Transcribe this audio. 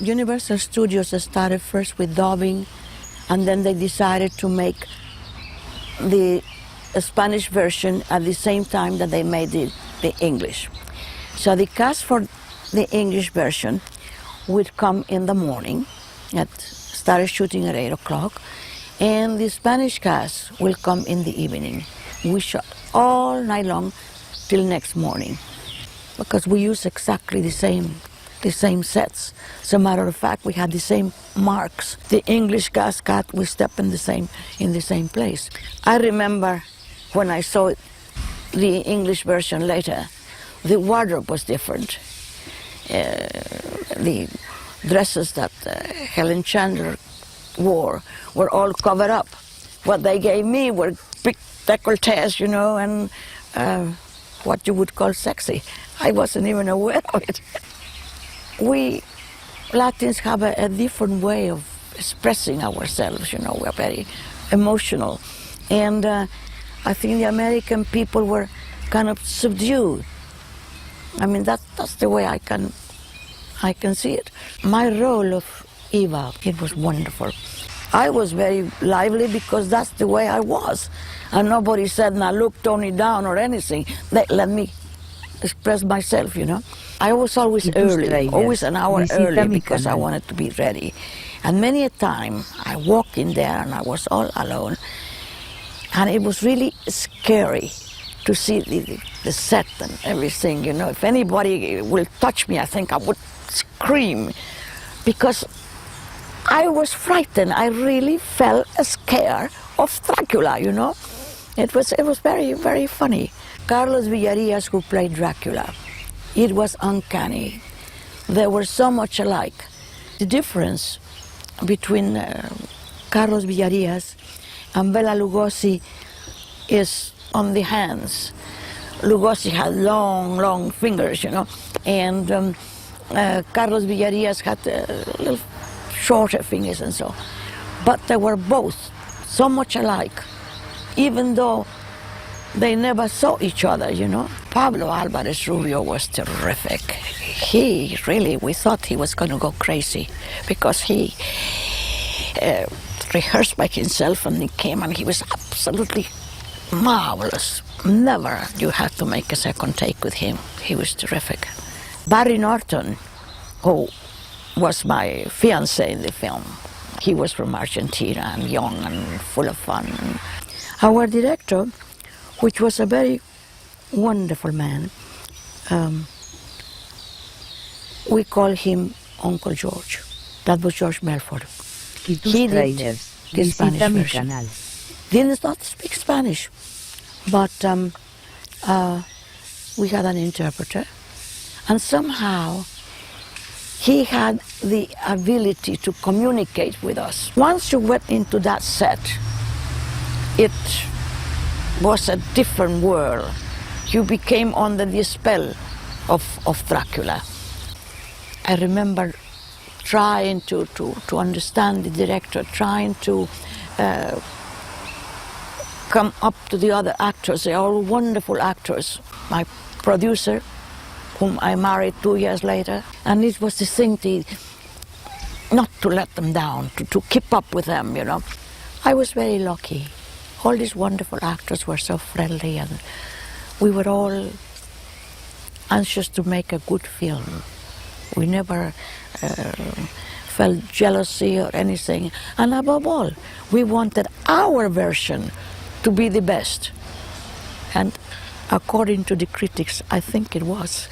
Universal Studios started first with dubbing, and then they decided to make the Spanish version at the same time that they made the English. So the cast for the English version would come in the morning, started shooting at 8 o'clock, and the Spanish cast will come in the evening. We shot all night long till next morning, because we use exactly the same sets. As a matter of fact, we had the same marks. The English cast we step in the same place. I remember when I saw the English version later, the wardrobe was different. The dresses that Helen Chandler wore were all covered up. What they gave me were big décolletés, you know, and what you would call sexy. I wasn't even aware of it. We Latins have a different way of expressing ourselves, you know. We're very emotional. And I think the American people were kind of subdued. I mean, that's the way I can see it. My role of Eva, it was wonderful. I was very lively because that's the way I was. And nobody said, now look, tone it down or anything. They let me express myself, you know. I was always early, always an hour early, because I wanted to be ready. And many a time I walked in there and I was all alone. And it was really scary to see the set and everything, you know. If anybody will touch me, I think I would scream, because I was frightened. I really felt scared of Dracula, you know. It was very, very funny. Carlos Villarreal, who played Dracula, it was uncanny. They were so much alike. The difference between Carlos Villarreal and Bela Lugosi is on the hands. Lugosi had long, long fingers, you know, and Carlos Villarreal had little shorter fingers and so. But they were both so much alike, even though they never saw each other, you know. Pablo Alvarez Rubio was terrific. He really, we thought he was going to go crazy, because he rehearsed by himself and he came and he was absolutely marvelous. Never you had to make a second take with him. He was terrific. Barry Norton, who was my fiancé in the film, he was from Argentina and young and full of fun. Our director, which was a very wonderful man, we call him Uncle George. That was George Melford. He did the Spanish version. He did not speak Spanish, but we had an interpreter, and somehow he had the ability to communicate with us. Once you went into that set, it was a different world. You became under the spell of Dracula. I remember trying to understand the director, trying to come up to the other actors. They are all wonderful actors. My producer, whom I married 2 years later, and it was the thing not to let them down, to keep up with them, you know. I was very lucky. All these wonderful actors were so friendly, and we were all anxious to make a good film. We never felt jealousy or anything. And above all, we wanted our version to be the best. And according to the critics, I think it was.